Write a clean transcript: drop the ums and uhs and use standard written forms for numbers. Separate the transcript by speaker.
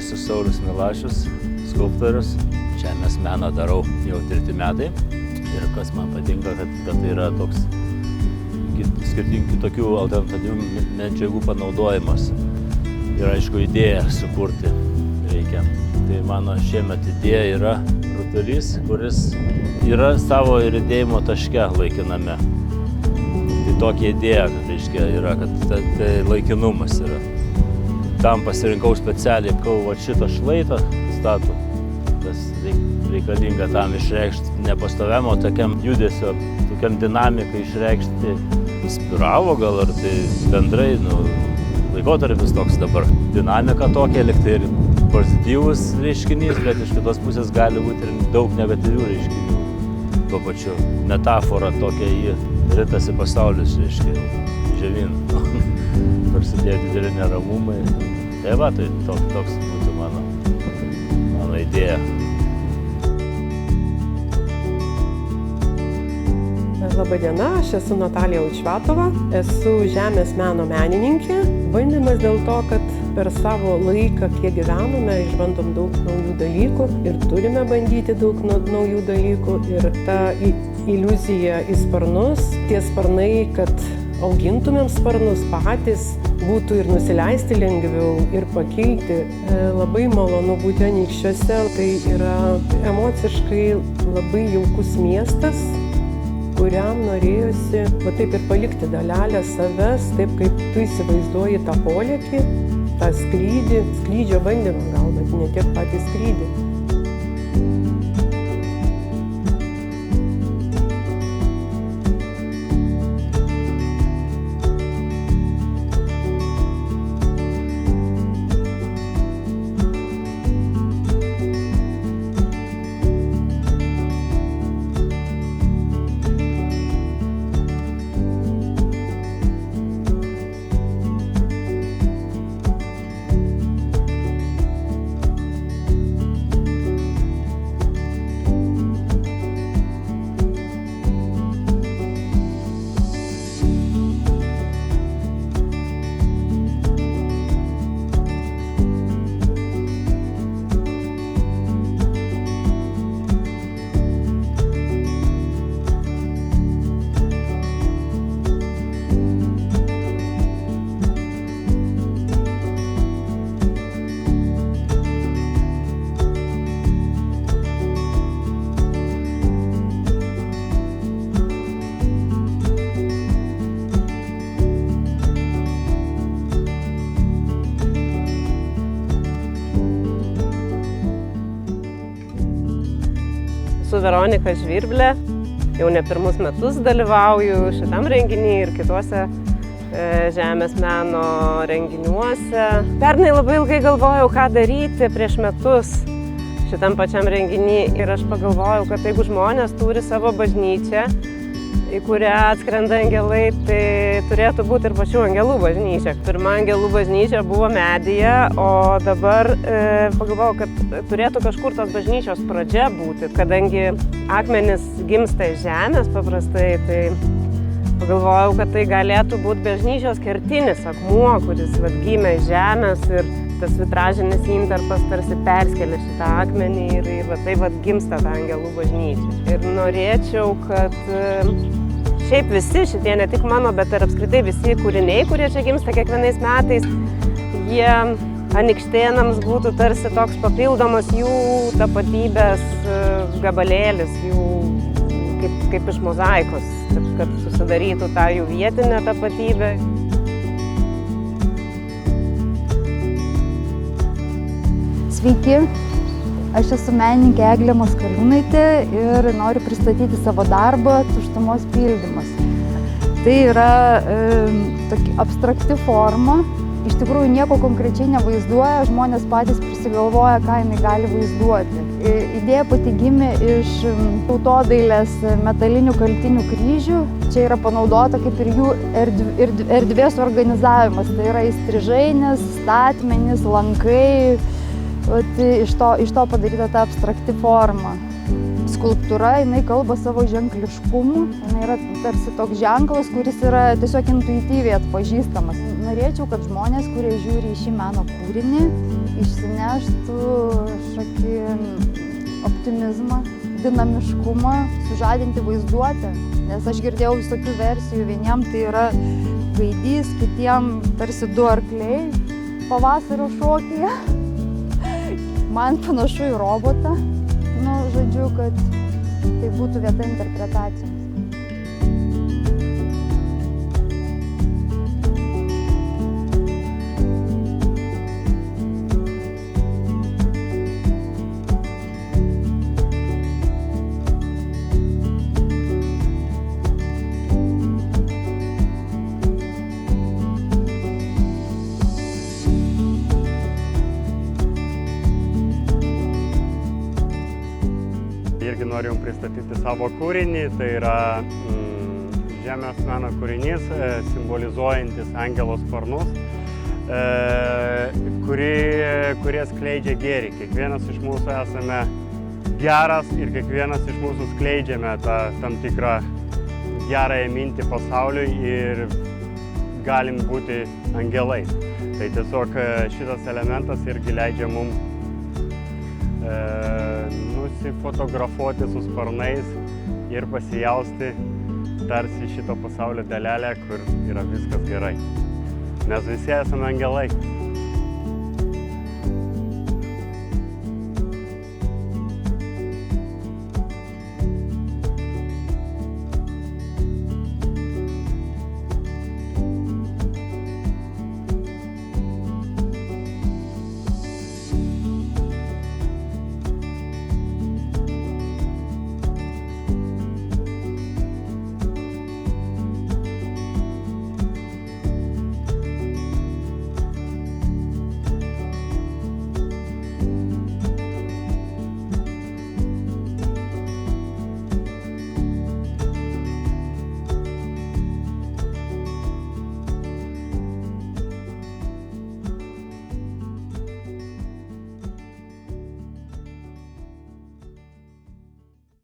Speaker 1: esu Saulius Milašius, skulptorius. Žemės meną darau jau 3 metai. Ir kas man patinka, kad tai yra toks skirtingų tokių alternatyvių medžiagų panaudojimas. Ir aišku, idėją sukurti reikia. Tai mano šiemet idėja yra rutulys, kuris yra savo riedėjimo taške laikiname. Tai tokia idėja, reiškia, yra, kad tai laikinumas yra. Tam pasirinkau specialiai, va šitą šlaitą statų. Tas reikalinga tam išreikšti nepastoviam, o tokiam judesio, tokiam dinamikai išreikšti. Inspiravo gal, ar tai bendrai, laikotarpis toks dabar. Dinamika tokia, lyg tai ir pozityvus reiškinys, bet iš kitos pusės gali būti ir daug negatyvių reiškinių. Tuo pačiu metafora tokia jį ritasi pasaulis, reiškia, žemyn. Prasidėjo dideli neramumai. Tai va, tai toks būtų mano idėja.
Speaker 2: Labadiena, aš esu Natalija Učvetova, esu žemės meno menininkė. Bandymas dėl to, kad per savo laiką, kiek gyvename, išbandom daug naujų dalykų ir turime bandyti daug naujų dalykų. Ir ta iliuzija į sparnus, tie sparnai, kad augintumėm sparnus patys, būtų ir nusileisti lengviau, ir pakilti. Labai malonu būti Anykščiuose. Tai yra emociškai labai jaukus miestas, kuriam norėjosi taip ir palikti dalelę savęs, taip kaip tu įsivaizduoji tą polėkį, tą skrydį, skrydžio bandymą gal, bet ne tiek patį skrydį.
Speaker 3: Su Veronika Žvirblė jau ne pirmus metus dalyvauju šitam renginy ir kituose žemės meno renginiuose. Pernai labai ilgai galvojau, ką daryti prieš metus šitam pačiam renginy ir aš pagalvojau, kad jeigu žmonės turi savo bažnyčią, į kurią atskrenda angelai, tai turėtų būti ir pačių angelų bažnyčia. Pirma angelų bažnyčia buvo medyje, o dabar pagalvojau, kad turėtų kažkur tos bažnyčios pradžia būti, kadangi akmenys gimsta iš žemės paprastai, tai pagalvojau, kad tai galėtų būti bažnyčios kertinis akmuo, kuris gimė iš žemės ir tas vitražinis intarpas tarsi perskelia šitą akmenį ir tai gimsta ta angelų bažnyčia. Ir norėčiau, kad šiaip visi šitie, ne tik mano, bet ir apskritai visi kūriniai, kurie čia gimsta kiekvienais metais, jie anykštėnams būtų tarsi toks papildomas jų tapatybės gabalėlis, jų kaip iš mozaikos, kad susidarytų tą jų vietinę tapatybę.
Speaker 4: Sveiki, aš esu menininkė Eglė Maskaliūnaitė ir noriu pristatyti savo darbą Tuštumos pildymas. Tai yra tokia abstrakti forma, iš tikrųjų nieko konkrečiai nevaizduoja, žmonės patys prisigalvoja, ką jinai gali vaizduoti. Idėja pati gimė iš tautodailės metalinių kaltinių kryžių. Čia yra panaudota kaip ir jų erdvės organizavimas, tai yra įstrižainis, statmenys, lankai. Iš to padaryta ta abstrakti forma. Skulptūra, jinai kalba savo ženkliškumu, jinai yra tarsi toks ženklas, kuris yra tiesiog intuityviai atpažįstamas. Norėčiau, kad žmonės, kurie žiūri į šį meno kūrinį, išsineštų kažkokį optimizmą, dinamiškumą, sužadinti vaizduotę. Nes aš girdėjau visokių versijų, vieniem tai yra gaidys, kitiem tarsi du arkliai pavasario šokyje. Man panašu į robotą. Nu, žodžiu, kad tai būtų vieta interpretacijoms.
Speaker 5: Irgi noriu jums pristatyti savo kūrinį, tai yra žemės meno kūrinys, simbolizuojantis angelo sparnus, kurie skleidžia gėrį. Kiekvienas iš mūsų esame geras ir kiekvienas iš mūsų skleidžiame tą tam tikrą gerąją mintį pasauliui ir galim būti angelais. Tai tiesiog šitas elementas irgi leidžia mums nusifotografuoti su sparnais ir pasijausti tarsi šito pasaulio dalelę, kur yra viskas gerai. Mes visi esame angelai.